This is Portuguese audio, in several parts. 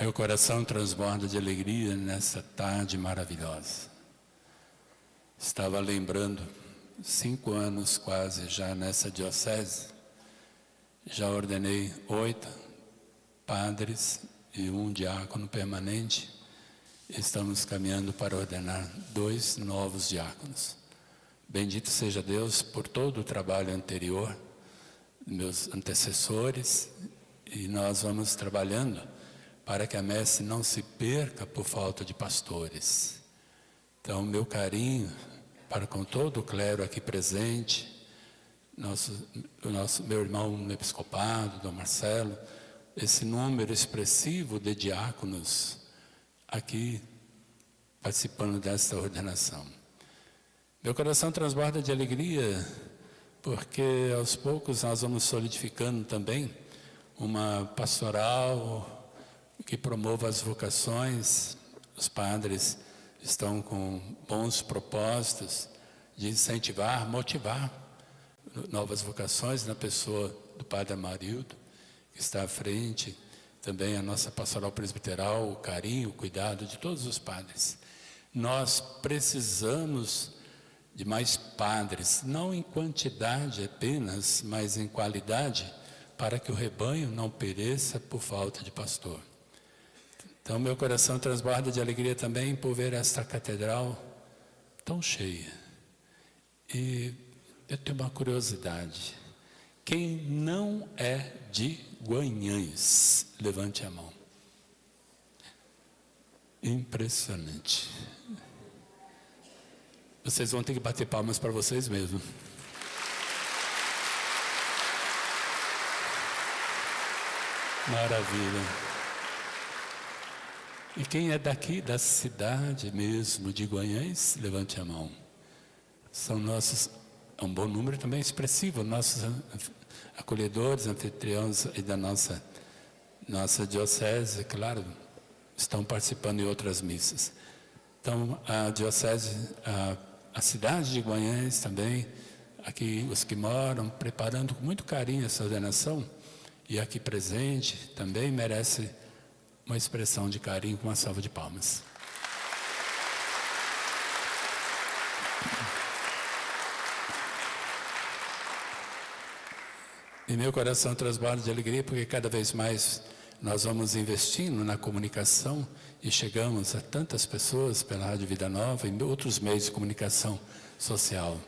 Meu coração transborda de alegria nessa tarde maravilhosa. Estava lembrando, 5 anos quase já nessa diocese, já ordenei 8 padres e 1 diácono permanente. Estamos caminhando para ordenar 2 novos diáconos. Bendito seja Deus por todo o trabalho anterior, meus antecessores, e nós vamos trabalhando para que a messe não se perca por falta de pastores. Então, meu carinho para com todo o clero aqui presente, meu irmão no episcopado, Dom Marcelo, esse número expressivo de diáconos aqui participando desta ordenação. Meu coração transborda de alegria, porque aos poucos nós vamos solidificando também uma pastoral que promova as vocações. Os padres estão com bons propósitos de incentivar, motivar novas vocações na pessoa do padre Amarildo, que está à frente, também a nossa pastoral presbiteral, o carinho, o cuidado de todos os padres. Nós precisamos de mais padres, não em quantidade apenas, mas em qualidade, para que o rebanho não pereça por falta de pastor. Então, meu coração transborda de alegria também por ver esta catedral tão cheia. E eu tenho uma curiosidade. Quem não é de Guanhães, levante a mão. Impressionante. Vocês vão ter que bater palmas para vocês mesmos. Maravilha. E quem é daqui da cidade mesmo de Guanhães, levante a mão. São nossos, é um bom número também expressivo, nossos acolhedores, anfitriões e da nossa diocese, claro, estão participando em outras missas. Então, a diocese, a cidade de Guanhães também, aqui os que moram, preparando com muito carinho essa ordenação, e aqui presente também merece uma expressão de carinho com uma salva de palmas. E meu coração transborda de alegria, porque cada vez mais nós vamos investindo na comunicação e chegamos a tantas pessoas pela Rádio Vida Nova e outros meios de comunicação social.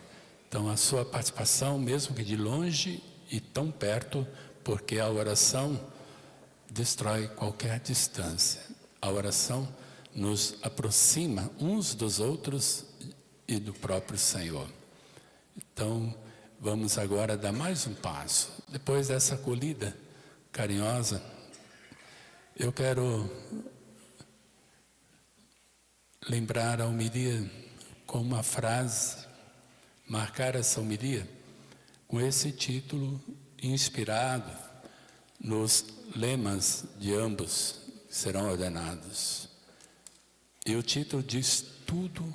Então, a sua participação, mesmo que de longe e tão perto, porque a oração destrói qualquer distância. A oração nos aproxima uns dos outros e do próprio Senhor. Então, vamos agora dar mais um passo. Depois dessa acolhida carinhosa, eu quero lembrar a homilia com uma frase, marcar essa homilia com esse título inspirado nos lemas de ambos que serão ordenados. E o título diz tudo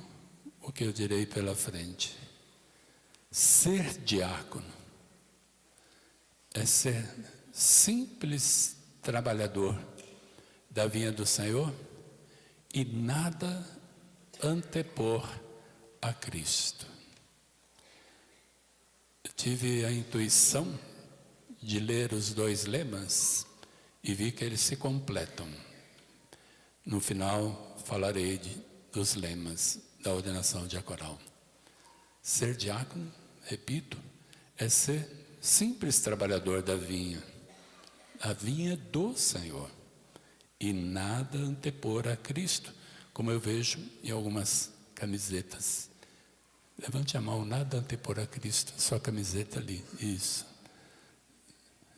o que eu direi pela frente. Ser diácono é ser simples trabalhador da vinha do Senhor e nada antepor a Cristo. Eu tive a intuição de ler os 2 lemas e vi que eles se completam. No final falarei dos lemas da ordenação diaconal. Ser diácono, repito, é ser simples trabalhador da vinha, a vinha do Senhor, e nada antepor a Cristo, como eu vejo em algumas camisetas. Levante a mão, nada antepor a Cristo, sua camiseta ali, isso.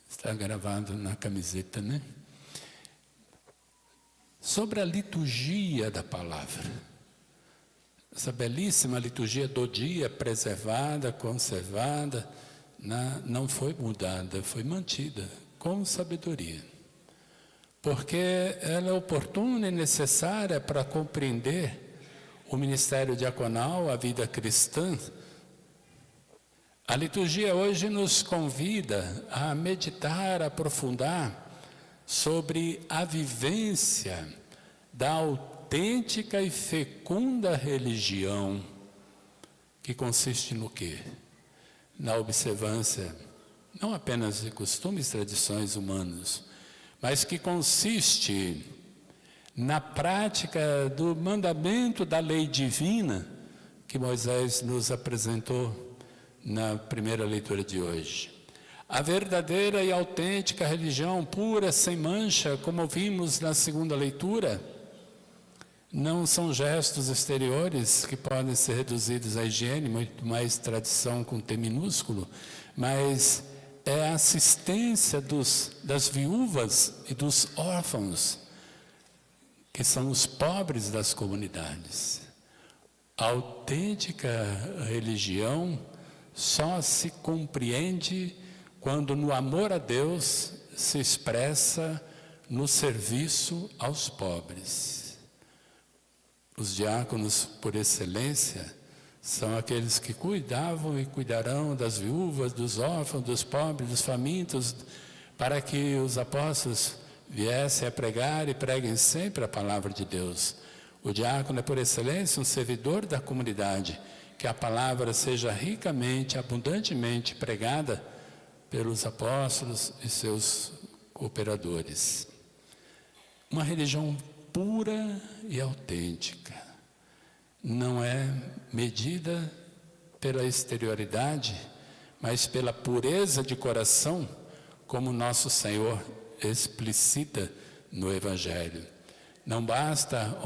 Está gravado na camiseta, né? Sobre a liturgia da palavra. Essa belíssima liturgia do dia, preservada, conservada, não foi mudada, foi mantida com sabedoria. Porque ela é oportuna e necessária para compreender o ministério diaconal, a vida cristã. A liturgia hoje nos convida a meditar, a aprofundar sobre a vivência da autêntica e fecunda religião, que consiste no quê? Na observância, não apenas de costumes e tradições humanos, mas que consiste na prática do mandamento da lei divina que Moisés nos apresentou na primeira leitura de hoje. A verdadeira e autêntica religião pura, sem mancha, como vimos na segunda leitura, não são gestos exteriores que podem ser reduzidos à higiene, muito mais tradição com T minúsculo, mas é a assistência das viúvas e dos órfãos, que são os pobres das comunidades. A autêntica religião só se compreende quando no amor a Deus se expressa no serviço aos pobres. Os diáconos, por excelência, são aqueles que cuidavam e cuidarão das viúvas, dos órfãos, dos pobres, dos famintos, para que os apóstolos viessem a pregar e preguem sempre a palavra de Deus. O diácono é, por excelência, um servidor da comunidade, que a palavra seja ricamente, abundantemente pregada pelos apóstolos e seus cooperadores. Uma religião pura e autêntica não é medida pela exterioridade, mas pela pureza de coração, como nosso Senhor explicita no Evangelho. Não basta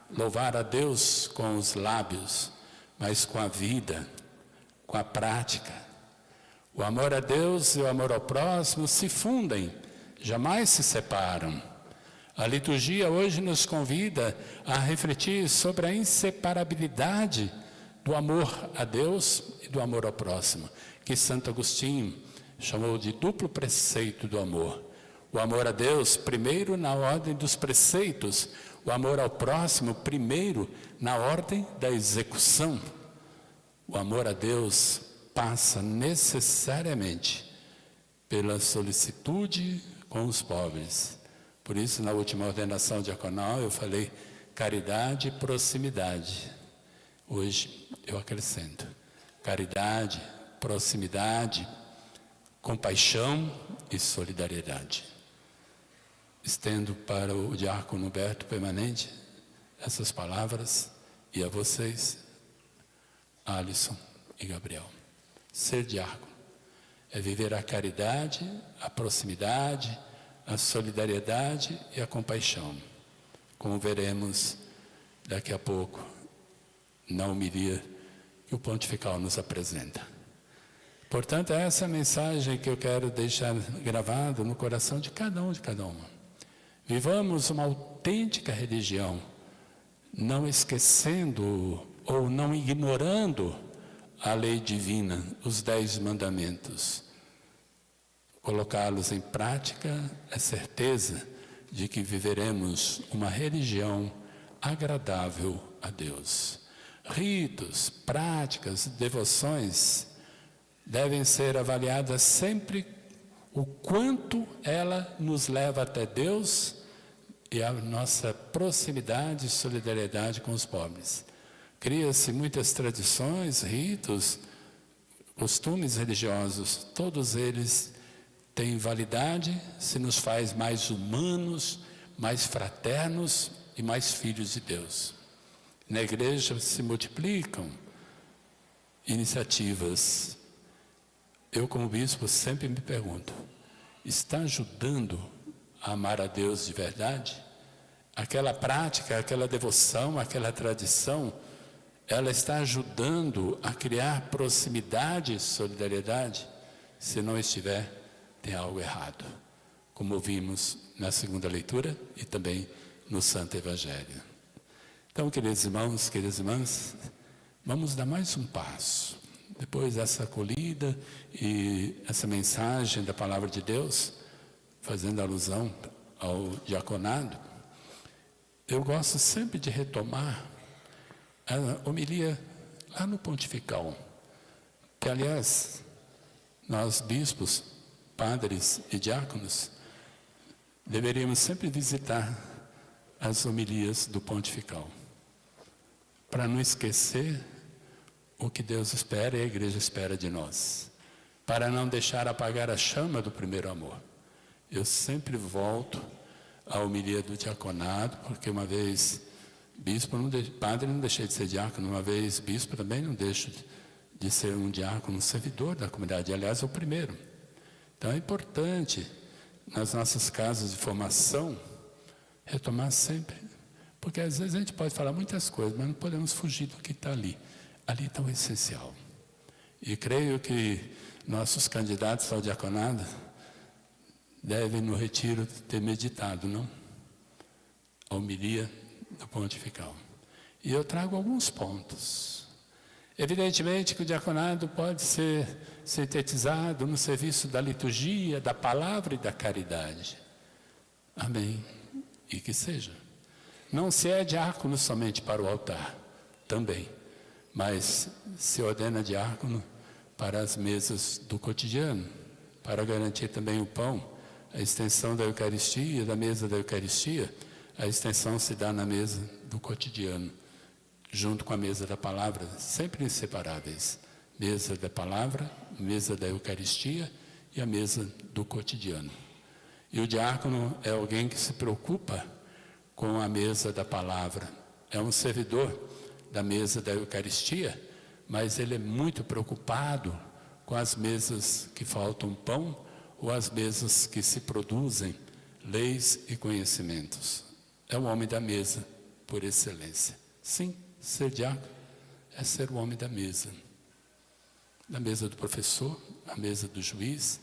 louvar a Deus com os lábios, mas com a vida, com a prática. O amor a Deus e o amor ao próximo se fundem, jamais se separam. A liturgia hoje nos convida a refletir sobre a inseparabilidade do amor a Deus e do amor ao próximo, que Santo Agostinho chamou de duplo preceito do amor. O amor a Deus, primeiro na ordem dos preceitos, o amor ao próximo, primeiro na ordem da execução. O amor a Deus passa necessariamente pela solicitude com os pobres. Por isso, na última ordenação diaconal, eu falei caridade e proximidade. Hoje, eu acrescento caridade, proximidade, compaixão e solidariedade. Estendo para o diácono Humberto Permanente essas palavras e a vocês, Alisson e Gabriel. Ser diácono é viver a caridade, a proximidade, a solidariedade e a compaixão, como veremos daqui a pouco na homilia que o pontifical nos apresenta. Portanto, essa é a mensagem que eu quero deixar gravado no coração de cada um, de cada uma. Vivamos uma autêntica religião, não esquecendo ou não ignorando a lei divina, os 10 mandamentos. Colocá-los em prática é certeza de que viveremos uma religião agradável a Deus. Ritos, práticas, devoções devem ser avaliadas sempre o quanto ela nos leva até Deus e a nossa proximidade e solidariedade com os pobres. Cria-se muitas tradições, ritos, costumes religiosos, todos eles têm validade se nos faz mais humanos, mais fraternos e mais filhos de Deus. Na igreja se multiplicam iniciativas. Eu, como bispo, sempre me pergunto, está ajudando a amar a Deus de verdade? Aquela prática, aquela devoção, aquela tradição, ela está ajudando a criar proximidade e solidariedade? Se não estiver, tem algo errado, como vimos na segunda leitura e também no Santo Evangelho. Então, queridos irmãos, queridas irmãs, vamos dar mais um passo. Depois dessa acolhida e essa mensagem da Palavra de Deus, fazendo alusão ao diaconado, eu gosto sempre de retomar a homilia lá no pontifical, que aliás, nós bispos, padres e diáconos, deveríamos sempre visitar as homilias do pontifical, para não esquecer o que Deus espera e a igreja espera de nós, para não deixar apagar a chama do primeiro amor. Eu sempre volto à homilia do diaconado, porque uma vez bispo, padre não deixei de ser diácono, uma vez bispo também não deixo de ser um diácono, um servidor da comunidade, aliás, é o primeiro. Então é importante, nas nossas casas de formação, retomar sempre, porque às vezes a gente pode falar muitas coisas, mas não podemos fugir do que está ali. Ali está o essencial. E creio que nossos candidatos ao diaconado devem, no retiro, ter meditado, não? A homilia do pontifical. E eu trago alguns pontos. Evidentemente que o diaconado pode ser sintetizado no serviço da liturgia, da palavra e da caridade. Amém. E que seja. Não se é diácono somente para o altar, também. Mas se ordena diácono para as mesas do cotidiano, para garantir também o pão, a extensão da Eucaristia, da mesa da Eucaristia, a extensão se dá na mesa do cotidiano, junto com a mesa da palavra, sempre inseparáveis. Mesa da palavra, mesa da Eucaristia e a mesa do cotidiano. E o diácono é alguém que se preocupa com a mesa da palavra, é um servidor da mesa da Eucaristia, mas ele é muito preocupado com as mesas que faltam pão ou as mesas que se produzem leis e conhecimentos. É o homem da mesa por excelência. Sim, ser diácono é ser o homem da mesa do professor, a mesa do juiz,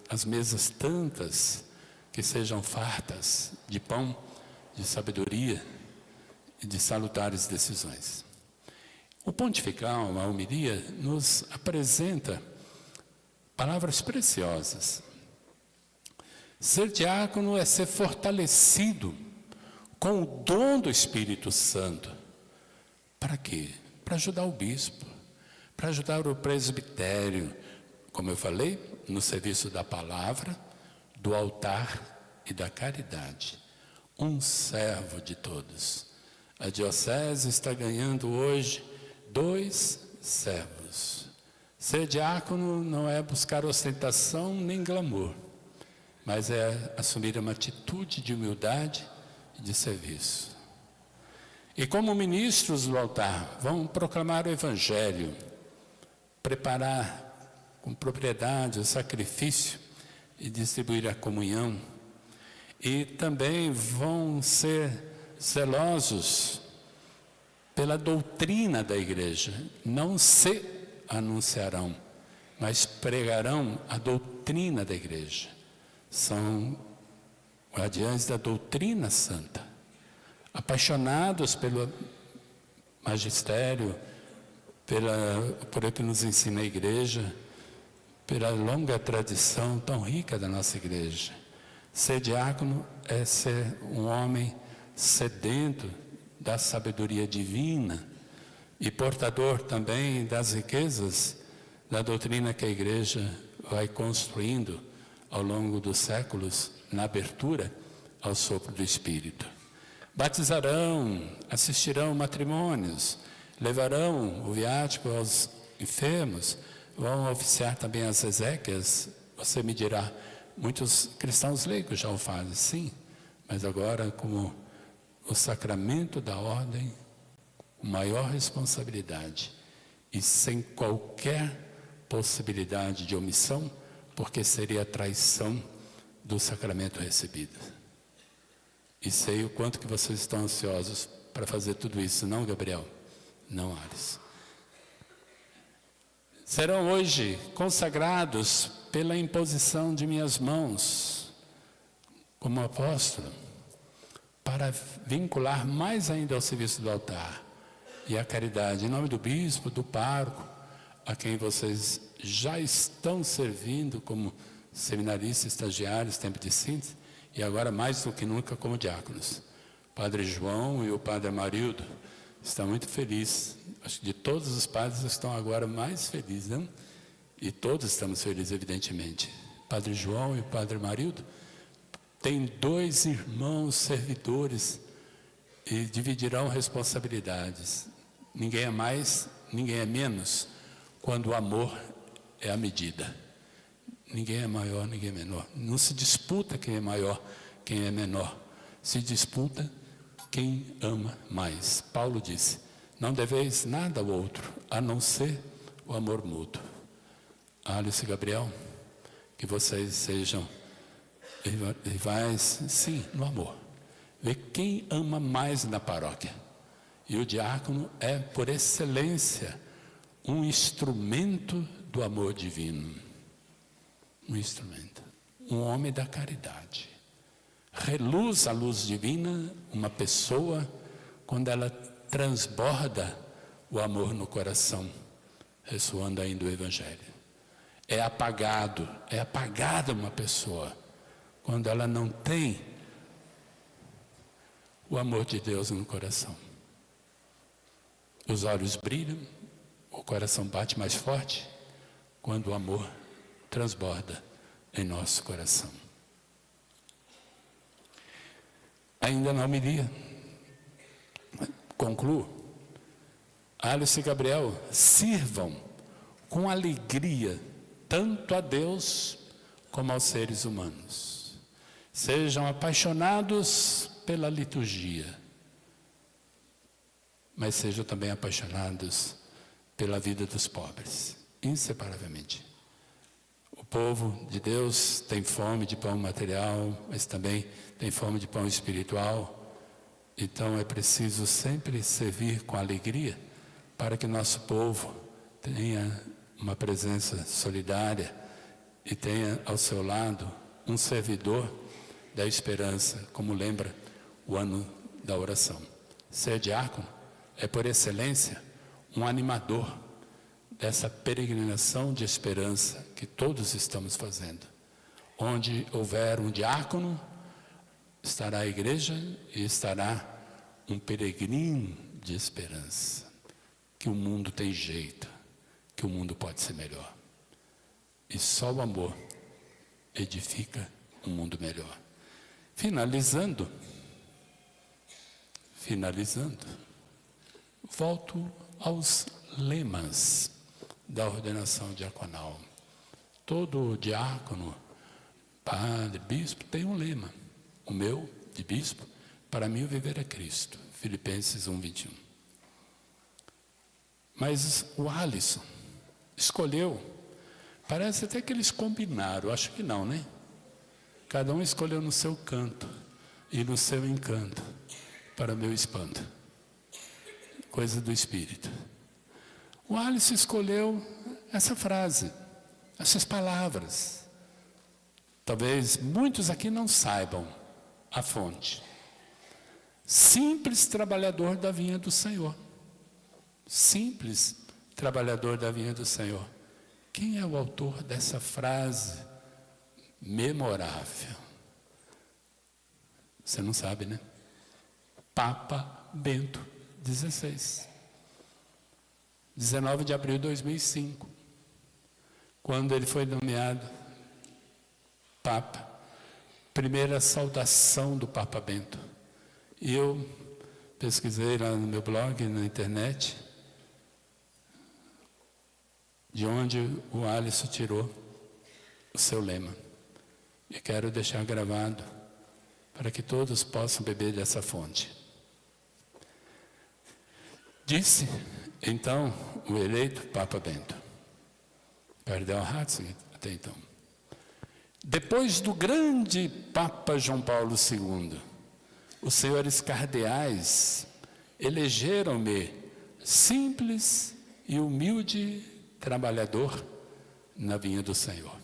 as mesas tantas que sejam fartas de pão, de sabedoria e de salutares decisões. O pontifical, a homilia, nos apresenta palavras preciosas. Ser diácono é ser fortalecido com o dom do Espírito Santo. Para quê? Para ajudar o bispo, para ajudar o presbitério, como eu falei, no serviço da palavra, do altar e da caridade. Um servo de todos. A diocese está ganhando hoje 2 servos. Ser diácono não é buscar ostentação nem glamour, mas é assumir uma atitude de humildade e de serviço. E como ministros do altar, vão proclamar o Evangelho, preparar com propriedade o sacrifício e distribuir a comunhão. E também vão ser zelosos pela doutrina da igreja. Não se anunciarão, mas pregarão a doutrina da igreja. São guardiães da doutrina santa, apaixonados pelo magistério, por o que nos ensina a igreja, pela longa tradição tão rica da nossa igreja. Ser diácono é ser um homem sedento da sabedoria divina e portador também das riquezas da doutrina que a igreja vai construindo ao longo dos séculos, na abertura ao sopro do Espírito. Batizarão, assistirão matrimônios, levarão o viático aos enfermos, vão oficiar também as exéquias. Você me dirá, muitos cristãos leigos já o fazem, sim, mas agora como o sacramento da ordem, com maior responsabilidade e sem qualquer possibilidade de omissão, porque seria a traição do sacramento recebido. E sei o quanto que vocês estão ansiosos para fazer tudo isso, não, Gabriel? Não, Ares. Serão hoje consagrados pela imposição de minhas mãos, como apóstolo, para vincular mais ainda ao serviço do altar e à caridade, em nome do bispo, do pároco, a quem vocês já estão servindo como seminaristas, estagiários, tempo de síntese, e agora mais do que nunca como diáconos. O Padre João e o Padre Amarildo estão muito felizes. Acho que de todos os padres estão agora mais felizes, não? E todos estamos felizes, evidentemente. Padre João e o Padre Amarildo, tem 2 irmãos servidores e dividirão responsabilidades. Ninguém é mais, ninguém é menos, quando o amor é a medida. Ninguém é maior, ninguém é menor. Não se disputa quem é maior, quem é menor. Se disputa quem ama mais. Paulo disse: não deveis nada ao outro, a não ser o amor mútuo. Alice e Gabriel, que vocês sejam rivais, sim, no amor. Vê quem ama mais na paróquia. E o diácono é, por excelência, um instrumento do amor divino. Um instrumento. Um homem da caridade. Reluz a luz divina uma pessoa quando ela transborda o amor no coração, ressoando ainda o Evangelho. É apagada uma pessoa quando ela não tem o amor de Deus no coração. Os olhos brilham, o coração bate mais forte quando o amor transborda em nosso coração. Ainda na homilia, concluo. Alice e Gabriel, sirvam com alegria tanto a Deus como aos seres humanos. Sejam apaixonados pela liturgia, mas sejam também apaixonados pela vida dos pobres, inseparavelmente. O povo de Deus tem fome de pão material, mas também tem fome de pão espiritual. Então é preciso sempre servir com alegria para que nosso povo tenha uma presença solidária e tenha ao seu lado um servidor da esperança, como lembra o ano da oração. Ser diácono é, por excelência, um animador dessa peregrinação de esperança que todos estamos fazendo. Onde houver um diácono, estará a igreja e estará um peregrino de esperança. Que o mundo tem jeito, que o mundo pode ser melhor. E só o amor edifica um mundo melhor. Finalizando, volto aos lemas da ordenação diaconal. Todo diácono, padre, bispo, tem um lema. O meu, de bispo, para mim o viver é Cristo. Filipenses 1:21. Mas o Alisson escolheu, parece até que eles combinaram, acho que não, né? Cada um escolheu no seu canto e no seu encanto, para meu espanto. Coisa do Espírito. O Alisson escolheu essa frase, essas palavras. Talvez muitos aqui não saibam a fonte. Simples trabalhador da vinha do Senhor. Simples trabalhador da vinha do Senhor. Quem é o autor dessa frase memorável? Você não sabe, né? Papa Bento XVI. 19 de abril de 2005. Quando ele foi nomeado Papa. Primeira saudação do Papa Bento. E eu pesquisei lá no meu blog, na internet, de onde o Alisson tirou o seu lema. E quero deixar gravado para que todos possam beber dessa fonte. Disse, então, o eleito Papa Bento, Cardeal Ratzinger, até então: depois do grande Papa João Paulo II, os senhores cardeais elegeram-me simples e humilde trabalhador na vinha do Senhor.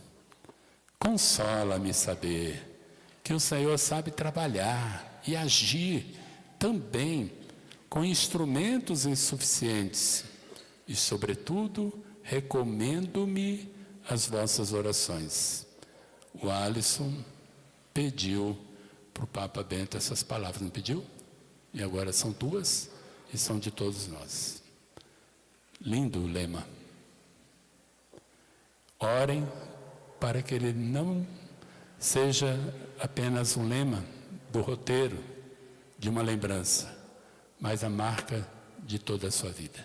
Consola-me saber que o Senhor sabe trabalhar e agir também com instrumentos insuficientes e, sobretudo, recomendo-me as vossas orações. O Alisson pediu para o Papa Bento essas palavras, não pediu? E agora são tuas e são de todos nós. Lindo o lema. Orem para que ele não seja apenas um lema do roteiro de uma lembrança, mas a marca de toda a sua vida.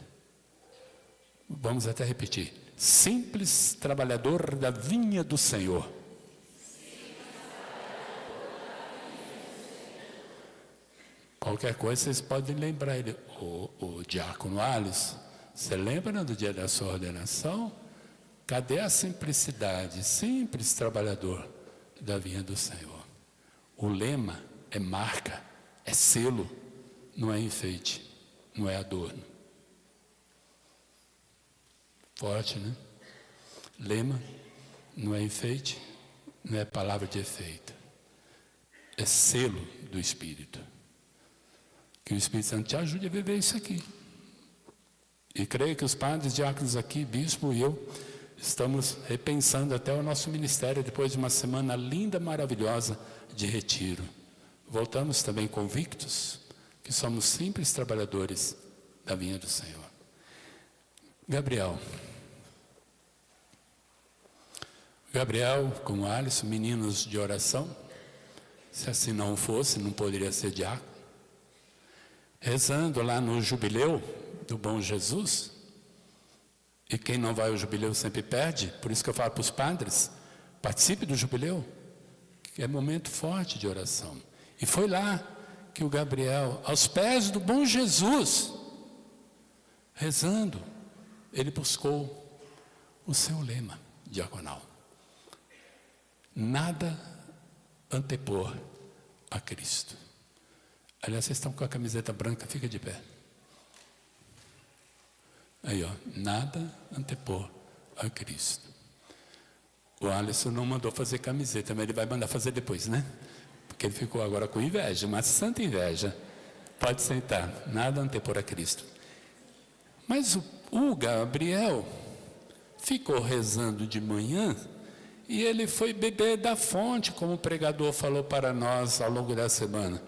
Vamos até repetir: simples trabalhador da vinha do Senhor. Qualquer coisa vocês podem lembrar ele. O diácono Alisson, você lembra do dia da sua ordenação? Cadê a simplicidade? Simples trabalhador da vinha do Senhor. O lema é marca, é selo, não é enfeite, não é adorno. Forte, né? Lema não é enfeite, não é palavra de efeito. É selo do Espírito. Que o Espírito Santo te ajude a viver isso aqui. E creio que os padres, diáconos aqui, bispo e eu, estamos repensando até o nosso ministério depois de uma semana linda, maravilhosa de retiro. Voltamos também convictos que somos simples trabalhadores da vinha do Senhor. Gabriel, como Alisson, meninos de oração, se assim não fosse, não poderia ser diácono. Rezando lá no jubileu do Bom Jesus, e quem não vai ao jubileu sempre perde, por isso que eu falo para os padres, participe do jubileu, que é momento forte de oração. E foi lá que o Gabriel, aos pés do Bom Jesus, rezando, ele buscou o seu lema diaconal: nada antepor a Cristo. Aliás, vocês estão com a camiseta branca, fica de pé. Aí, ó, nada antepor a Cristo. O Alisson não mandou fazer camiseta, mas ele vai mandar fazer depois, né? Porque ele ficou agora com inveja, uma santa inveja. Pode sentar, nada antepor a Cristo. Mas o Gabriel ficou rezando de manhã e ele foi beber da fonte, como o pregador falou para nós ao longo da semana.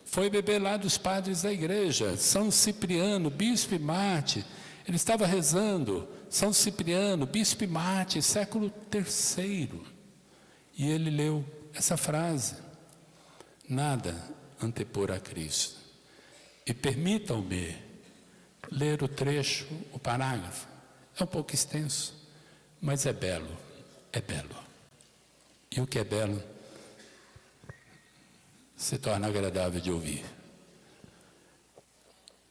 Foi beber lá dos padres da igreja, São Cipriano, bispo e Marte. Ele estava rezando, São Cipriano, bispo e Marte, século III. E ele leu essa frase: nada antepor a Cristo. E permitam-me ler o trecho, o parágrafo. É um pouco extenso, mas é belo, é belo. E o que é belo se torna agradável de ouvir.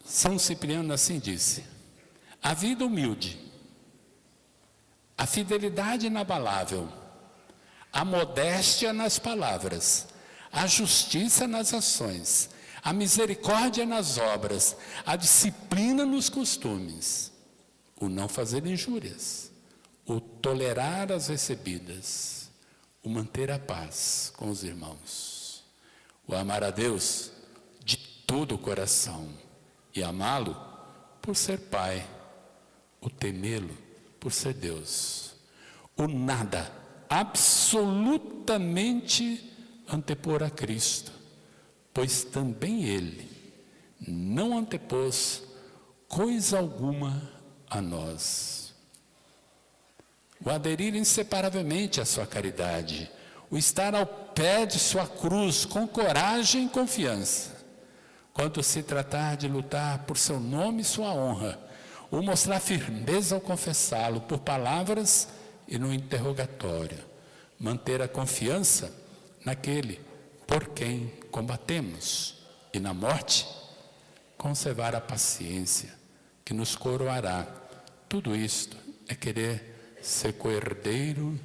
São Cipriano assim disse: a vida humilde, a fidelidade inabalável, a modéstia nas palavras, a justiça nas ações, a misericórdia nas obras, a disciplina nos costumes, o não fazer injúrias, o tolerar as recebidas, o manter a paz com os irmãos, o amar a Deus de todo o coração e amá-lo por ser Pai, o temê-lo por ser Deus, o nada absolutamente antepor a Cristo, pois também Ele não antepôs coisa alguma a nós. O aderir inseparavelmente à sua caridade, o estar ao pé de sua cruz com coragem e confiança, quando se tratar de lutar por seu nome e sua honra, ou mostrar firmeza ao confessá-lo por palavras e no interrogatório, manter a confiança naquele por quem combatemos, e na morte, conservar a paciência que nos coroará. Tudo isto é querer ser coerdeiro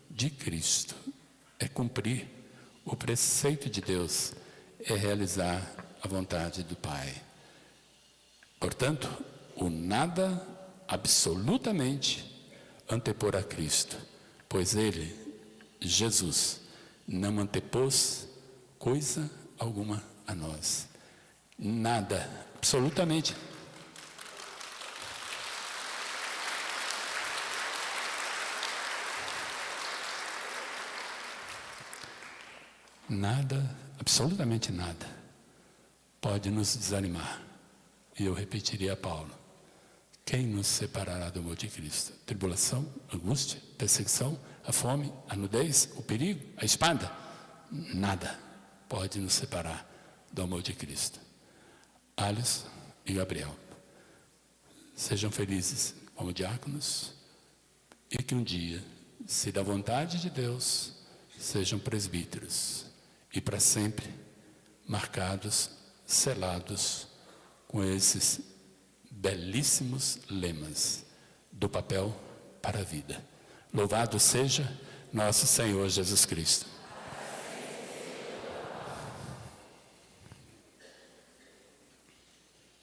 de Cristo, é cumprir o preceito de Deus, é realizar a vontade do Pai. Portanto, o nada absolutamente antepor a Cristo, pois Ele, Jesus, não antepôs coisa alguma a nós. Nada, absolutamente. Nada, absolutamente nada, pode nos desanimar. E eu repetiria a Paulo: Quem nos separará do amor de Cristo? Tribulação, angústia, perseguição, a fome, a nudez, o perigo, a espada? Nada pode nos separar do amor de Cristo. Alisson e Gabriel, sejam felizes como diáconos e que um dia, se da vontade de Deus, sejam presbíteros e para sempre marcados, selados com esses belíssimos lemas do papel para a vida. Louvado seja nosso Senhor Jesus Cristo.